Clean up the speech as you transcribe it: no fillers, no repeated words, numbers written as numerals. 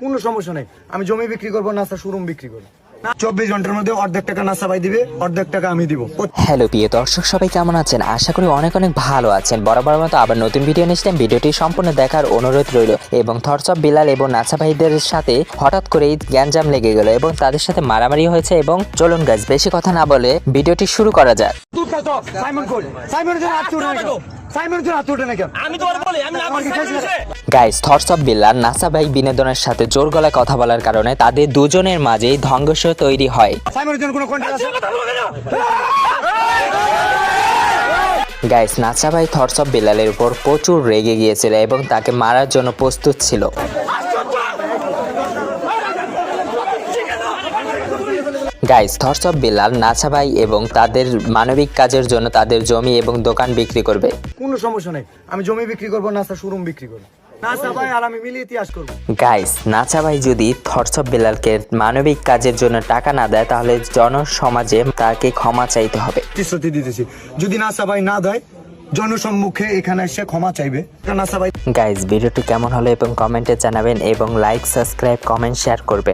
কোনো সমস্যা নেই, আমি জমি বিক্রি করবো, নাস্তা শোরুম বিক্রি করবো। 24 ঘন্টার মধ্যে অর্ধেক টাকা নাস্তা ভাই দিবে, অর্ধেক টাকা আমি দিব। হ্যালো প্রিয় দর্শক, সবাই কেমন আছেন? আশা করি অনেক অনেক ভালো আছেন। বরাবর মতো আবার নতুন ভিডিও নিয়ে আসলাম। ভিডিওটি সম্পূর্ণ দেখার অনুরোধ রইল। এবং থটস অফ বিলাল এবং নাছা ভাইদের সাথে হঠাৎ করেই গ্যাঞ্জাম লেগে গেল এবং তাদের সাথে মারামারি হয়েছে। এবং চলুন গাইস, বেশি কথা না বলে ভিডিওটি শুরু করা যাক। গাইস, থটস অফ বিলাল নাছা ভাই বিনোদনের সাথে জোর গলায় কথা বলার কারণে তাদের দুজনের মাঝেই সংঘর্ষ তৈরি হয়। গাইস, নাছা ভাই থটস অফ বিলালের উপর প্রচুর রেগে গিয়েছিল এবং তাকে মারার জন্য প্রস্তুত ছিল। গাইস, থটস অফ বিলাল নাছা ভাই এবং তাদের মানবিক কাজের জন্য তাদের জমি এবং দোকান বিক্রি করবে। কোনো সমস্যা নেই, আমি জমি বিক্রি করবো, নাস্তা শোরুম বিক্রি করবো। নাস্তা ভাই আর আমি মিলিয়ে ইতিহাস করবো। গাইস, নাছা ভাই যদি থটস অফ বিলালকে মানবিক কাজের জন্য টাকা না দেয় তাহলে জনসমাজে তাকে ক্ষমা চাইতে হবে। প্রতিশ্রুতি দিতেছি, যদি নাস্তা ভাই না দেয় জনসম্মুখে এখানে এসে ক্ষমা চাইবে। নাস্তা ভাই গাইস, ভিডিওটি কেমন হলো এবং কমেন্টে জানাবেন এবং লাইক, সাবস্ক্রাইব, কমেন্ট, শেয়ার করবেন।